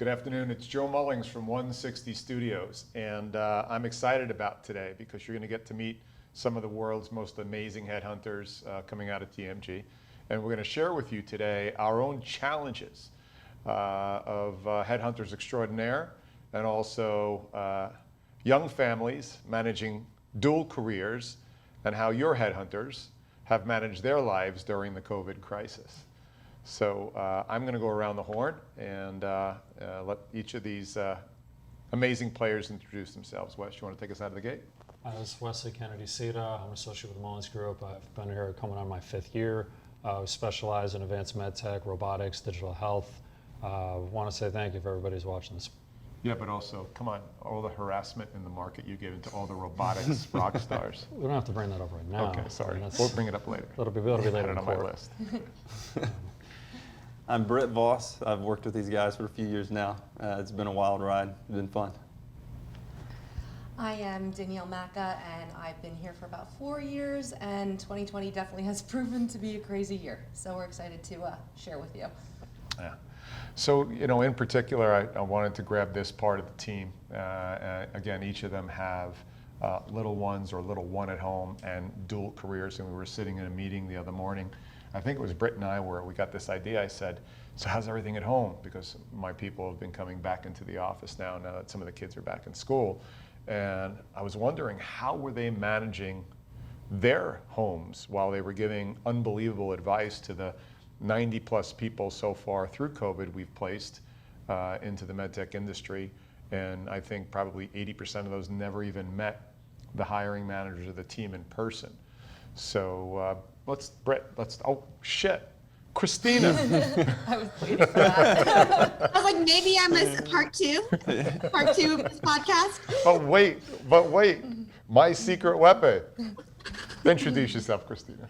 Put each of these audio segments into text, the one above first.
Good afternoon. It's Joe Mullings from 160 Studios, and I'm excited about today because you're going to get to meet some of the world's most amazing headhunters coming out of TMG, and we're going to share with you today our own challenges of headhunters extraordinaire, and also young families managing dual careers, and how your headhunters have managed their lives during the COVID crisis. So I'm going to go around the horn and let each of these amazing players introduce themselves. Wes, you want to take us out of the gate? This is Wesley Kennedy-Sita. I'm an associate with the Mullings Group. I've been here coming on my 5th year. We specialize in advanced med tech, robotics, digital health. Want to say thank you for everybody who's watching this. Yeah, but also, come on, all the harassment in the market you give into all the robotics rock stars. We don't have to bring that up right now. Okay, sorry. I mean, We'll bring it up later. It'll be later on in my court. list. I'm Britt Voss. I've worked with these guys for a few years now. It's been a wild ride. It's been fun. I am Danielle Macca, and I've been here for about 4 years, and 2020 definitely has proven to be a crazy year. So we're excited to share with you. Yeah. So, you know, in particular, I wanted to grab this part of the team. Again, each of them have little ones or little one at home and dual careers. And we were sitting in a meeting the other morning. I think it was Britt and I where we got this idea. I said, so how's everything at home? Because my people have been coming back into the office now that some of the kids are back in school. And I was wondering, how were they managing their homes while they were giving unbelievable advice to the 90 plus people so far through COVID we've placed into the medtech industry. And I think probably 80% of those never even met the hiring managers of the team in person. So oh shit, Christina. I was waiting for that. I was like, maybe I missed part two of this podcast. But wait, my secret weapon. Introduce yourself, Christina.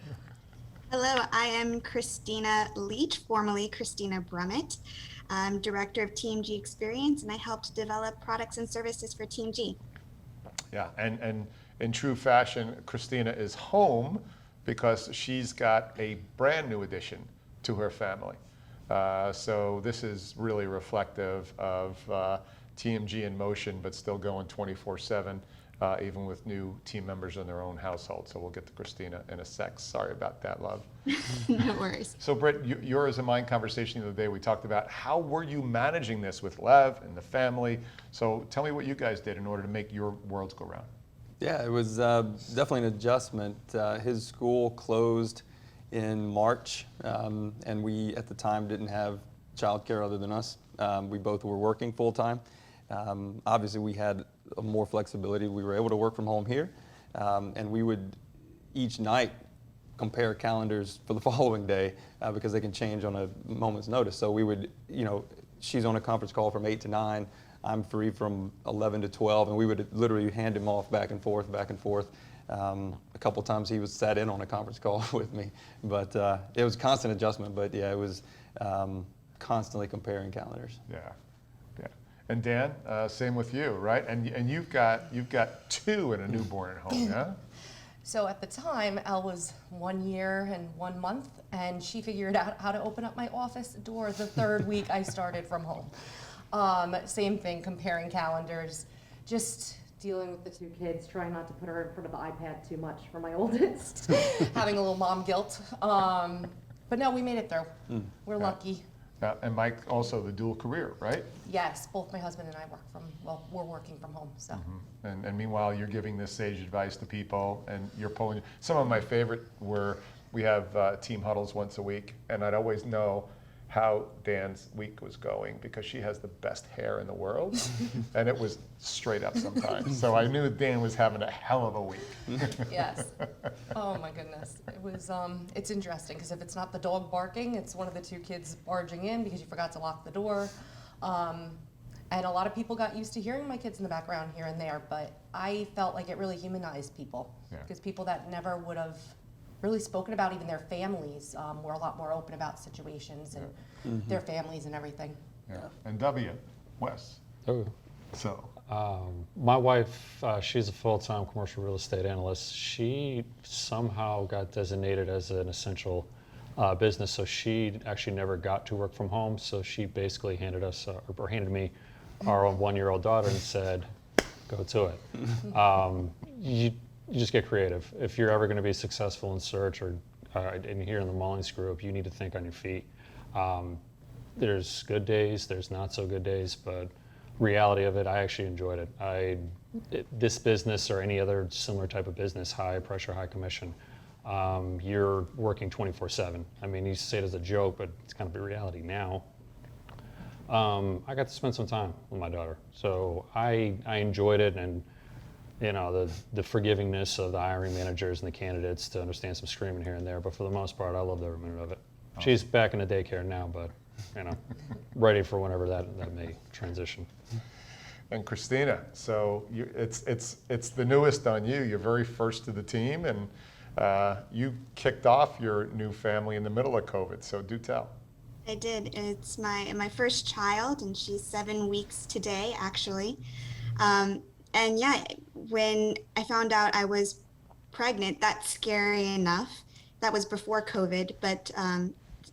Hello, I am Christina Leach, formerly Christina Brummett. I'm Director of TMG Experience, and I helped develop products and services for TMG. Yeah, and in true fashion, Christina is home because she's got a brand new addition to her family. So this is really reflective of TMG in motion, but still going 24/7. Even with new team members in their own household. So we'll get to Christina in a sec. Sorry about that, love. No worries. So Britt, yours and mine conversation the other day, we talked about how were you managing this with Lev and the family. So tell me what you guys did in order to make your worlds go round. Yeah, it was definitely an adjustment. His school closed in March, and we at the time didn't have childcare other than us. We both were working full time. Obviously, we had more flexibility. We were able to work from home here, and we would each night compare calendars for the following day because they can change on a moment's notice. So we would, you know, she's on a conference call from 8 to 9. I'm free from 11 to 12, and we would literally hand him off back and forth, back and forth. A couple times he was sat in on a conference call with me, but it was constant adjustment. But yeah, it was constantly comparing calendars. Yeah. And Dan, same with you, right? And you've got 2 and a newborn at home, yeah? So at the time, Elle was 1 year and 1 month, and she figured out how to open up my office door the 3rd week I started from home. Same thing, comparing calendars, just dealing with the 2 kids, trying not to put her in front of the iPad too much for my oldest, having a little mom guilt. But no, we made it through. We're lucky. And Mike, also the dual career, right? Yes, both my husband and I we're working from home, so. And meanwhile, you're giving this sage advice to people, and you're pulling. Some of my favorite were, we have team huddles once a week, and I'd always know how Dan's week was going because she has the best hair in the world, and it was straight up sometimes. So I knew Dan was having a hell of a week. Yes. Oh my goodness. It was. It's interesting because if it's not the dog barking, it's one of the 2 kids barging in because you forgot to lock the door. And a lot of people got used to hearing my kids in the background here and there, but I felt like it really humanized people because people that never would have really spoken about even their families were a lot more open about situations and their families and everything. Yeah. And W, Wes. Oh. So. My wife, she's a full-time commercial real estate analyst. She somehow got designated as an essential business, so she actually never got to work from home. So she basically handed us, or handed me, our 1-year-old daughter and said, "Go to it." You just get creative. If you're ever going to be successful in search or in here in the Mullings group, you need to think on your feet. There's good days, there's not so good days, but reality of it, I actually enjoyed it. This business or any other similar type of business, high pressure, high commission, you're working 24/7. I mean, you say it as a joke, but it's kind of a reality now. I got to spend some time with my daughter, so I enjoyed it, and the forgivingness of the hiring managers and the candidates to understand some screaming here and there, but for the most part, I loved every minute of it. She's back in the daycare now, but ready for whenever that may transition. And Christina, so it's the newest on you. You're very first to the team, and you kicked off your new family in the middle of COVID. So do tell. I did. It's my first child, and she's 7 weeks today, actually. And yeah, when I found out I was pregnant, that's scary enough. That was before COVID, but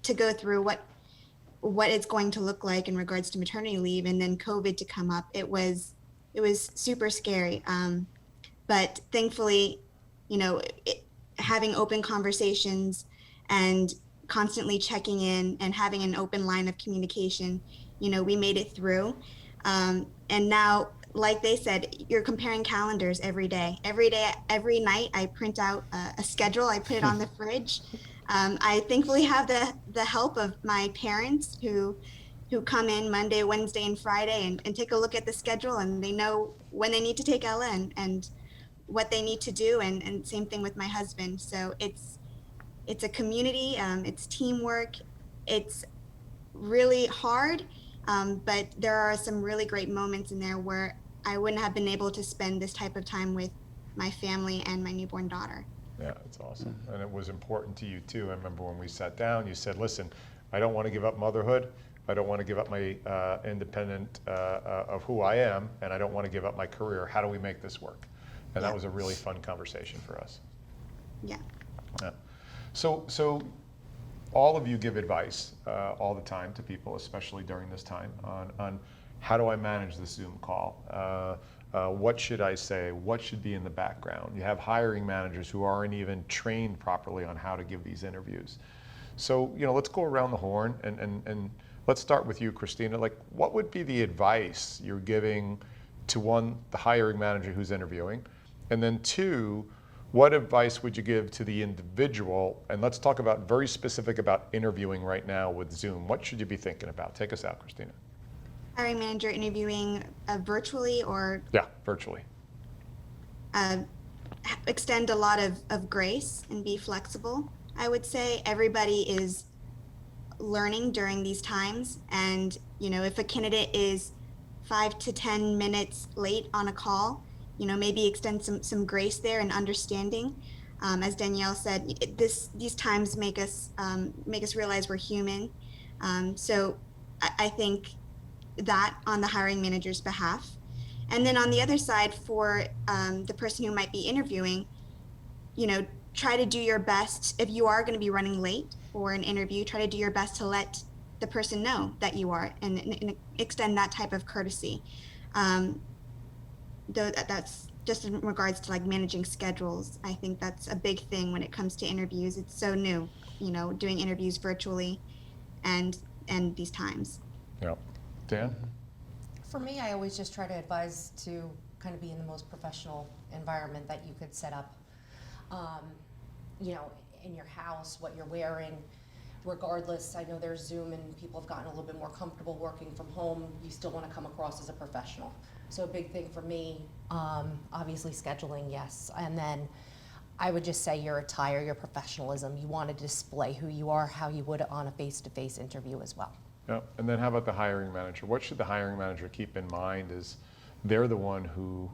to go through what it's going to look like in regards to maternity leave, and then COVID to come up, it was super scary. But thankfully, having open conversations and constantly checking in and having an open line of communication, we made it through. And now, like they said, you're comparing calendars every day. Every night, I print out a schedule. I put it on the fridge. I thankfully have the help of my parents who come in Monday, Wednesday, and Friday and take a look at the schedule, and they know when they need to take Ella and what they need to do, and same thing with my husband. So it's a community, it's teamwork. It's really hard, but there are some really great moments in there where I wouldn't have been able to spend this type of time with my family and my newborn daughter. Yeah, it's awesome. And it was important to you too. I remember when we sat down, you said, listen, I don't want to give up motherhood. I don't want to give up my independent of who I am, and I don't want to give up my career. How do we make this work? And that was a really fun conversation for us. Yeah. Yeah. So all of you give advice all the time to people, especially during this time, on how do I manage the Zoom call? What should I say? What should be in the background? You have hiring managers who aren't even trained properly on how to give these interviews. So, let's go around the horn and let's start with you, Christina. Like, what would be the advice you're giving to one, the hiring manager who's interviewing, and then two, what advice would you give to the individual? And let's talk about very specific about interviewing right now with Zoom. What should you be thinking about? Take us out, Christina. Hiring manager interviewing virtually or? Yeah, virtually. Extend a lot of grace and be flexible. I would say everybody is learning during these times. And, if a candidate is 5 to 10 minutes late on a call, maybe extend some grace there and understanding. As Danielle said, these times make us realize we're human. So I think that on the hiring manager's behalf. And then on the other side, for the person who might be interviewing, try to do your best. If you are going to be running late for an interview, try to do your best to let the person know that you are and extend that type of courtesy. Though that's just in regards to like managing schedules. I think that's a big thing when it comes to interviews. It's so new, doing interviews virtually and these times. Yeah. Dan? For me, I always just try to advise to kind of be in the most professional environment that you could set up, in your house, what you're wearing. Regardless, I know there's Zoom and people have gotten a little bit more comfortable working from home. You still want to come across as a professional. So a big thing for me, obviously scheduling, yes. And then I would just say your attire, your professionalism. You want to display who you are, how you would on a face-to-face interview as well. Yeah. And then how about the hiring manager? What should the hiring manager keep in mind is they're the one who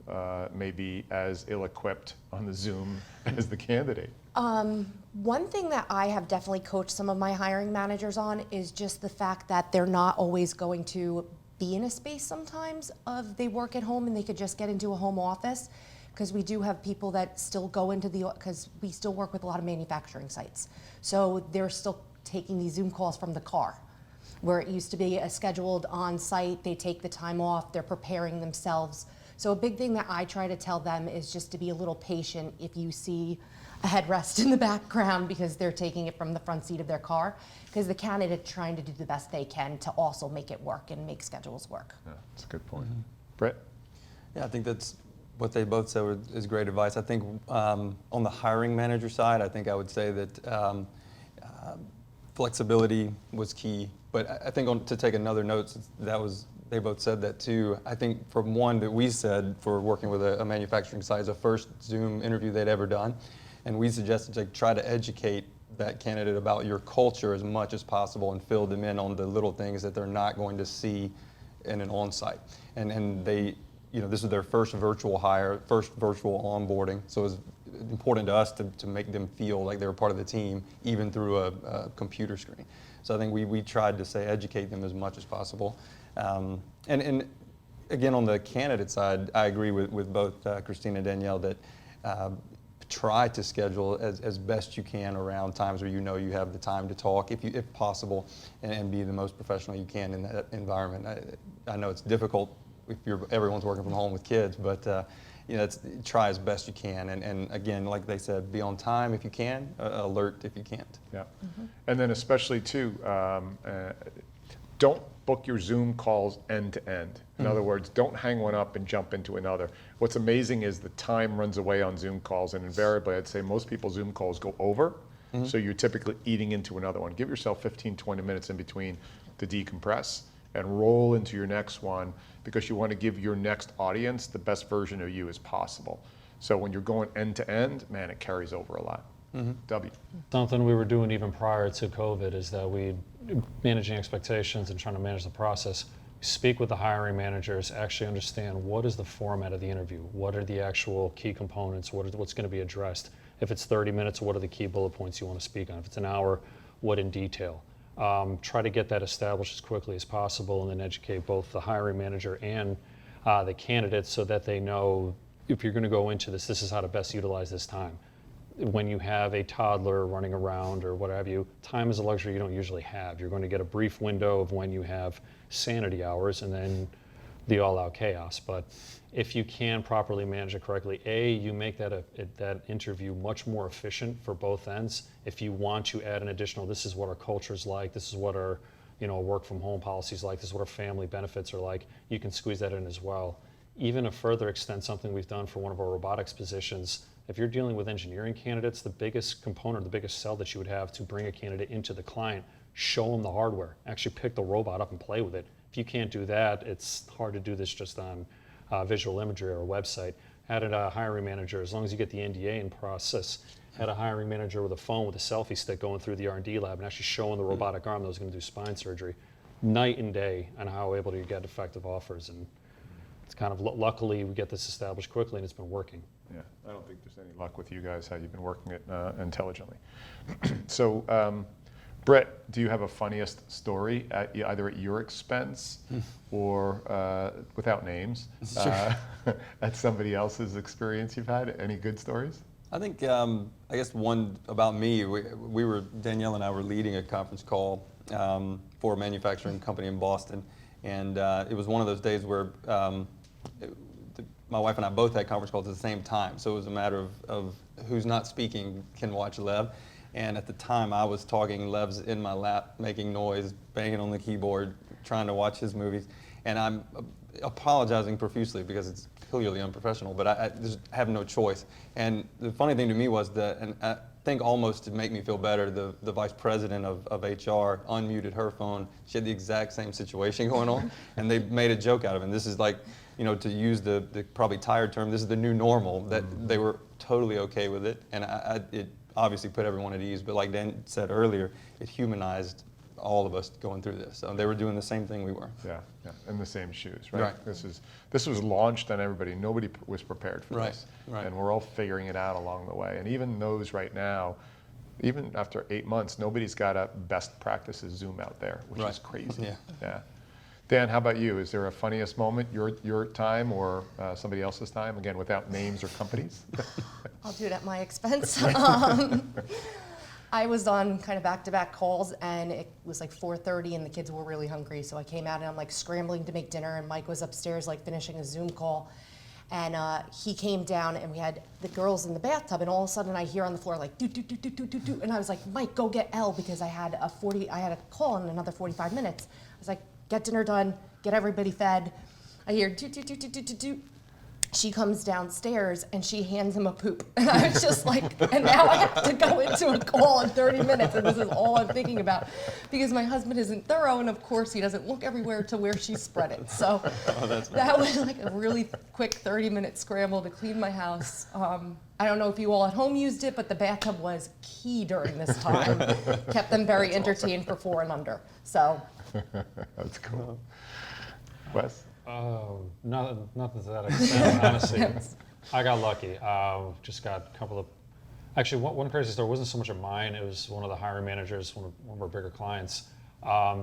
may be as ill-equipped on the Zoom as the candidate? One thing that I have definitely coached some of my hiring managers on is just the fact that they're not always going to be in a space sometimes of they work at home and they could just get into a home office, because we do have people that still go into because we still work with a lot of manufacturing sites. So they're still taking these Zoom calls from the car, where it used to be a scheduled on-site, they take the time off, they're preparing themselves. So a big thing that I try to tell them is just to be a little patient if you see a headrest in the background because they're taking it from the front seat of their car, because the candidate's trying to do the best they can to also make it work and make schedules work. Yeah, that's a good point. Brett? Yeah, I think that's what they both said is great advice. I think on the hiring manager side, I think I would say that flexibility was key. But I think to take another note, since they both said that too. I think from one that we said for working with a manufacturing site is the first Zoom interview they'd ever done. And we suggested to try to educate that candidate about your culture as much as possible and fill them in on the little things that they're not going to see in an on-site. And they, this is their first virtual hire, first virtual onboarding. So it was important to us to make them feel like they were part of the team, even through a computer screen. So I think we tried to say educate them as much as possible. And again, on the candidate side, I agree with both Christina and Danielle that try to schedule as best you can around times where you have the time to talk, if possible, and be the most professional you can in that environment. I know it's difficult if everyone's working from home with kids, but try as best you can. And again, like they said, be on time if you can, alert if you can't. Yeah. And then especially too, don't book your Zoom calls end to end. In other words, don't hang one up and jump into another. What's amazing is the time runs away on Zoom calls, and invariably I'd say most people's Zoom calls go over, so you're typically eating into another one. Give yourself 15, 20 minutes in between to decompress and roll into your next one, because you want to give your next audience the best version of you as possible. So when you're going end to end, man, it carries over a lot. W. Something we were doing even prior to COVID is that we, managing expectations and trying to manage the process, speak with the hiring managers, actually understand what is the format of the interview, what are the actual key components, what's going to be addressed. If it's 30 minutes, what are the key bullet points you want to speak on? If it's an hour, what in detail? Try to get that established as quickly as possible, and then educate both the hiring manager and the candidates so that they know if you're going to go into this is how to best utilize this time. When you have a toddler running around or what have you, time is a luxury you don't usually have. You're going to get a brief window of when you have sanity hours and then the all-out chaos. But if you can properly manage it correctly, you make that interview much more efficient for both ends. If you want to add an additional, this is what our culture is like, this is what our work from home policies like, this is what our family benefits are like, you can squeeze that in as well. Even to further extend something we've done for one of our robotics positions, if you're dealing with engineering candidates, the biggest component, the biggest sell that you would have to bring a candidate into the client, show them the hardware, actually pick the robot up and play with it. If you can't do that, it's hard to do this just on visual imagery or a website. Had a hiring manager, as long as you get the NDA in process, had a hiring manager with a phone with a selfie stick going through the R&D lab and actually showing the robotic arm that was going to do spine surgery. Night and day on how we're able to get effective offers. And it's kind of luckily we get this established quickly and it's been working. Yeah, I don't think there's any luck with you guys, how you've been working it intelligently. So, Brett, do you have a funniest story, either at your expense or without names, at somebody else's experience you've had? Any good stories? I think, I guess one about me, Danielle and I were leading a conference call for a manufacturing company in Boston. And it was one of those days where my wife and I both had conference calls at the same time. So it was a matter of who's not speaking can watch Lev. And at the time I was talking, Lev's in my lap, making noise, banging on the keyboard, trying to watch his movies. And I'm apologizing profusely because it's clearly unprofessional, but I just have no choice. And the funny thing to me was that, and I think almost to make me feel better, the vice president of HR unmuted her phone. She had the exact same situation going on, and they made a joke out of it. And this is like, to use the probably tired term, this is the new normal, that they were totally okay with it. And it obviously put everyone at ease, but like Dan said earlier, it humanized all of us going through this. So they were doing the same thing we were. Yeah, in the same shoes, right? This was launched on everybody. Nobody was prepared for this. Right. And we're all figuring it out along the way. And even those right now, even after 8 months, nobody's got a best practices Zoom out there, which is crazy. Yeah. Dan, how about you? Is there a funniest moment, your time or somebody else's time? Again, without names or companies. I'll do it at my expense. I was on kind of back-to-back calls, and it was like 4:30, and the kids were really hungry. So I came out, and I'm like scrambling to make dinner, and Mike was upstairs like finishing a Zoom call. And he came down, and we had the girls in the bathtub, and all of a sudden I hear on the floor like do do do do do do do, and I was like, Mike, go get Elle, because I had a call in another 45 minutes. I was like, get dinner done, get everybody fed. I hear do do do do do do do. She comes downstairs and she hands him a poop. And I was just like, and now I have to go into a call in 30 minutes, and this is all I'm thinking about, because my husband isn't thorough, and of course he doesn't look everywhere to where she spread it. So that was like a really quick 30-minute scramble to clean my house. I don't know if you all at home used it, but the bathtub was key during this time. Kept them very entertained for 4 and under. So. That's cool. Wes? Oh, nothing to that extent, honestly. I got lucky. Just got a couple of, actually one crazy story wasn't so much of mine, it was one of the hiring managers, one of our bigger clients,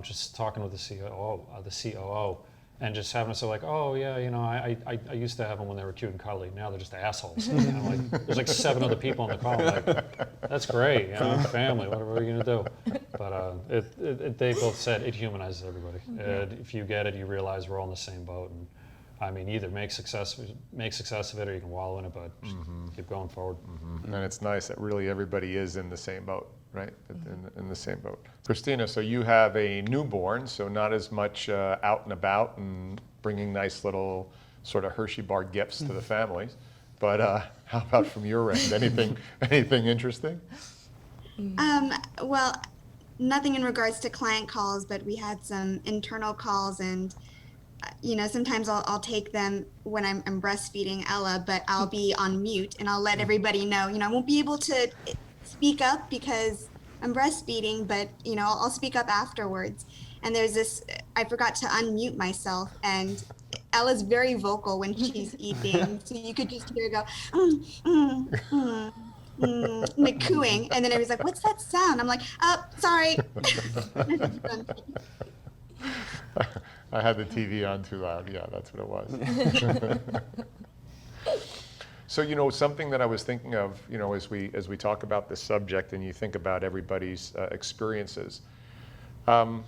just talking with the COO, and just having to say like, oh yeah, you know, I used to have them when they were cute and cuddly, now they're just assholes. And I'm like, there's like 7 other people on the call, I'm like, that's great, you know, family, what are you gonna do? But they both said it humanizes everybody. If you get it, you realize we're all in the same boat, and I mean, either make success of it, or you can wallow in it, but just keep going forward. And it's nice that really everybody is in the same boat, right? In the same boat. Christina, so you have a newborn, so not as much out and about and bringing nice little sort of Hershey bar gifts to the families. But how about from your end? Anything interesting? Well, nothing in regards to client calls, but we had some internal calls, and you know, sometimes I'll take them when I'm breastfeeding Ella, but I'll be on mute, and I'll let everybody know, you know, I won't be able to speak up because I'm breastfeeding, but you know, I'll speak up afterwards. And there's this, I forgot to unmute myself, and Ella's very vocal when she's eating, so you could just hear her go, like cooing, and then everybody's like, what's that sound? I'm like, oh, sorry. I had the TV on too loud. Yeah, that's what it was. So, you know, something that I was thinking of, you know, as we talk about this subject and you think about everybody's experiences, you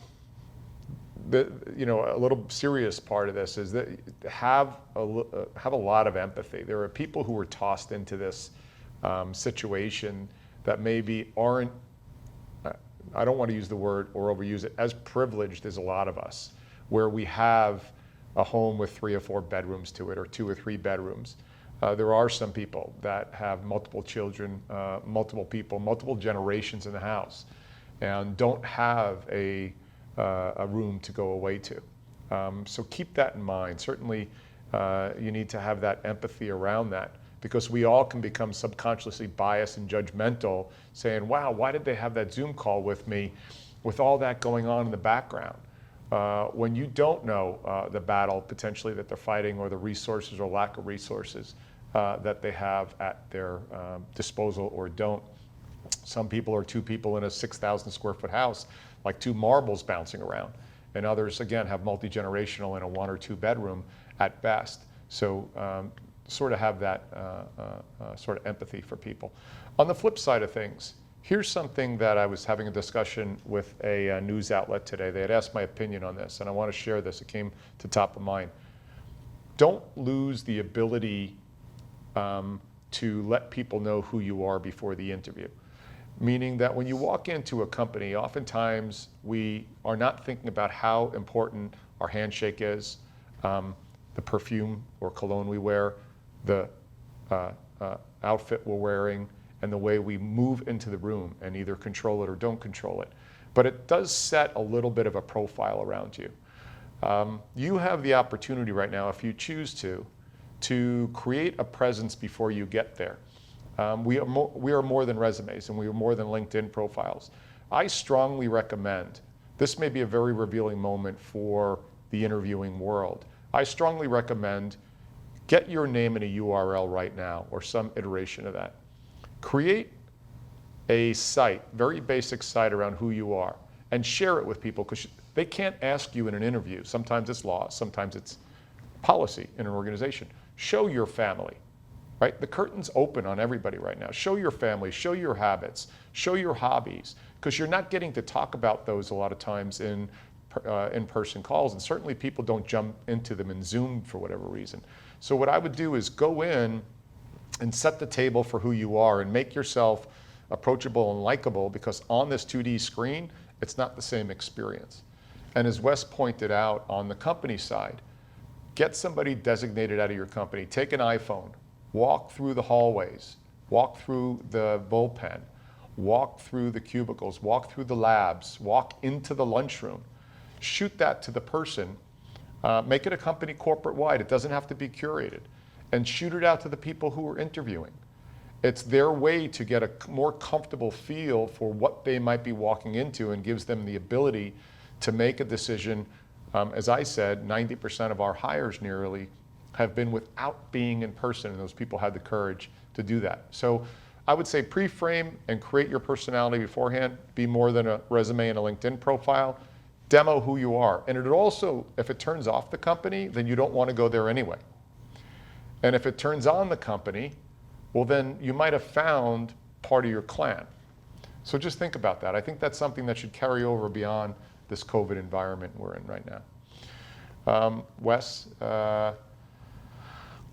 know, a little serious part of this is that have a lot of empathy. There are people who are tossed into this situation that maybe aren't, I don't want to use the word or overuse it, as privileged as a lot of us, where we have a home with 3 or 4 bedrooms to it, or 2 or 3 bedrooms. There are some people that have multiple children, multiple people, multiple generations in the house, and don't have a room to go away to. So keep that in mind. Certainly, you need to have that empathy around that, because we all can become subconsciously biased and judgmental, saying, wow, why did they have that Zoom call with me with all that going on in the background? When you don't know the battle potentially that they're fighting, or the resources or lack of resources that they have at their disposal or don't. Some people are 2 people in a 6,000 square foot house, like 2 marbles bouncing around. And others, again, have multi-generational in a 1 or 2 bedroom at best. So sort of have that sort of empathy for people. On the flip side of things, here's something that I was having a discussion with a news outlet today. They had asked my opinion on this, and I want to share this. It came to top of mind. Don't lose the ability to let people know who you are before the interview. Meaning that when you walk into a company, oftentimes we are not thinking about how important our handshake is, the perfume or cologne we wear, the outfit we're wearing, and the way we move into the room and either control it or don't control it. But it does set a little bit of a profile around you. You have the opportunity right now, if you choose to create a presence before you get there. We are more than resumes, and we are more than LinkedIn profiles. I strongly recommend, this may be a very revealing moment for the interviewing world. I strongly recommend get your name in a URL right now, or some iteration of that. Create a site, very basic site around who you are, and share it with people, because they can't ask you in an interview. Sometimes it's law, sometimes it's policy in an organization. Show your family, right? The curtain's open on everybody right now. Show your family, show your habits, show your hobbies, because you're not getting to talk about those a lot of times in in-person calls, and certainly people don't jump into them in Zoom for whatever reason. So what I would do is go in and set the table for who you are and make yourself approachable and likable, because on this 2D screen, it's not the same experience. And as Wes pointed out, on the company side, get somebody designated out of your company, take an iPhone, walk through the hallways, walk through the bullpen, walk through the cubicles, walk through the labs, walk into the lunchroom, shoot that to the person, make it a company corporate-wide, it doesn't have to be curated, and shoot it out to the people who are interviewing. It's their way to get a more comfortable feel for what they might be walking into, and gives them the ability to make a decision. As I said, 90% of our hires nearly have been without being in person, and those people had the courage to do that. So I would say pre-frame and create your personality beforehand. Be more than a resume and a LinkedIn profile. Demo who you are. And it also, if it turns off the company, then you don't want to go there anyway. And if it turns on the company, well, then you might have found part of your clan. So just think about that. I think that's something that should carry over beyond this COVID environment we're in right now. Wes,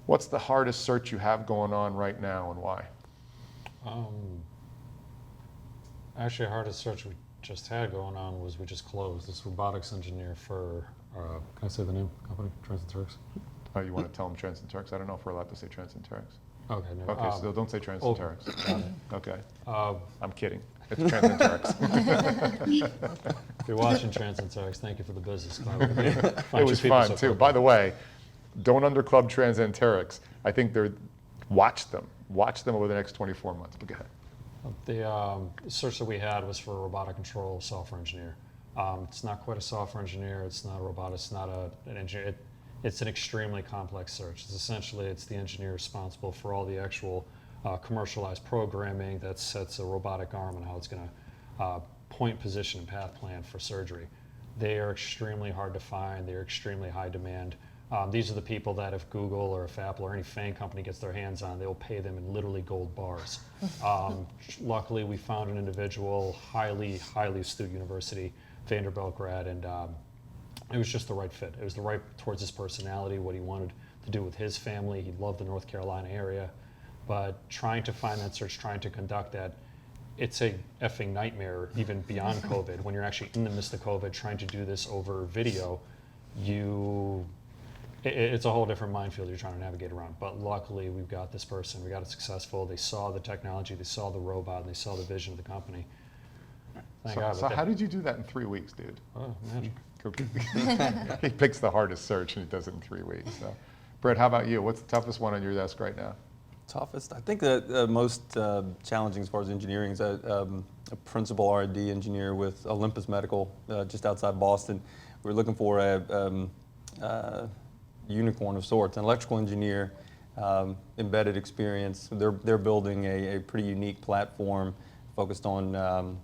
what's the hardest search you have going on right now, and why? Actually, the hardest search we just had going on was we just closed this robotics engineer for, can I say the name company, Trans-Turks? Oh, you want to tell them Trans-Turks? I don't know if we're allowed to say Trans-Turks. Okay, no. Okay, so don't say Trans-Turks. Got it. Okay, Uh, I'm kidding. It's Trans-Turks. if you're watching Trans-Turks, thank you for the business. Glad we could find It you was people fun so too. quickly. By the way, don't underclub Trans-Turks. I think watch them over the next 24 months. But go ahead. The search that we had was for a robotic control software engineer. It's not quite a software engineer. It's not a robot. It's not an engineer. It's an extremely complex search. It's the engineer responsible for all the actual commercialized programming that sets a robotic arm and how it's going to point, position, and path plan for surgery. They are extremely hard to find. They're extremely high demand. These are the people that if Google or if Apple or any FANG company gets their hands on, they'll pay them in literally gold bars. Luckily, we found an individual, highly astute university, Vanderbilt grad, and it was just the right fit. It was the right towards his personality, what he wanted to do with his family. He loved the North Carolina area. But trying to find that search, trying to conduct that, it's a effing nightmare, even beyond COVID. When you're actually in the midst of COVID, trying to do this over video, it's a whole different minefield you're trying to navigate around. But luckily, we've got this person. We got it successful. They saw the technology. They saw the robot. And they saw the vision of the company. Thank God. So how did you do that in 3 weeks, dude? Oh, magic. He picks the hardest search and he does it in 3 weeks. So, Brett, how about you? What's the toughest one on your desk right now? Toughest? I think the most challenging as far as engineering is a principal R&D engineer with Olympus Medical just outside Boston. We're looking for a unicorn of sorts, an electrical engineer, embedded experience. They're building a pretty unique platform focused on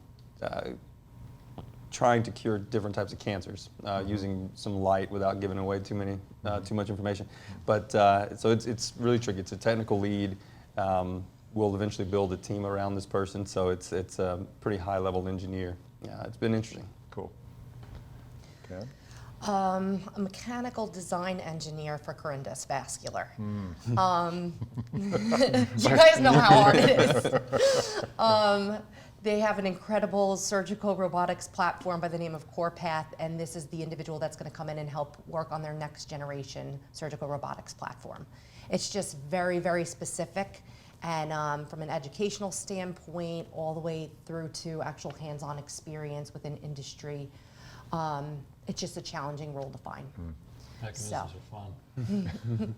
trying to cure different types of cancers using some light without giving away too much information. But so it's really tricky. It's a technical lead. We'll eventually build a team around this person. So it's a pretty high level engineer. Yeah, it's been interesting. Cool. Okay. A mechanical design engineer for Corindus Vascular. You guys know how hard it is. They have an incredible surgical robotics platform by the name of CorePath, and this is the individual that's going to come in and help work on their next generation surgical robotics platform. It's just very, very specific, and from an educational standpoint, all the way through to actual hands-on experience within industry. It's just a challenging role to find. Mechanisms So. are fun.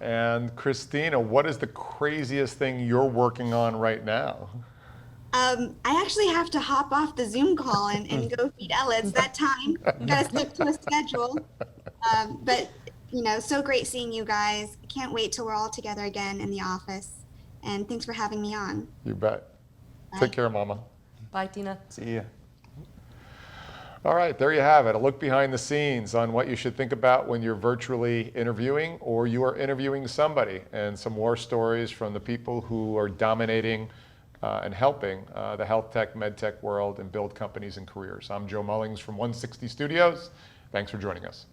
And Christina, what is the craziest thing you're working on right now? I actually have to hop off the Zoom call and go feed Ella. It's that time. Got to stick to a schedule. But, so great seeing you guys. Can't wait till we're all together again in the office. And thanks for having me on. You bet. Bye. Take care, Mama. Bye, Tina. See ya. All right, there you have it. A look behind the scenes on what you should think about when you're virtually interviewing or you are interviewing somebody, and some war stories from the people who are dominating and helping the health tech, med tech world and build companies and careers. I'm Joe Mullings from 160 Studios. Thanks for joining us.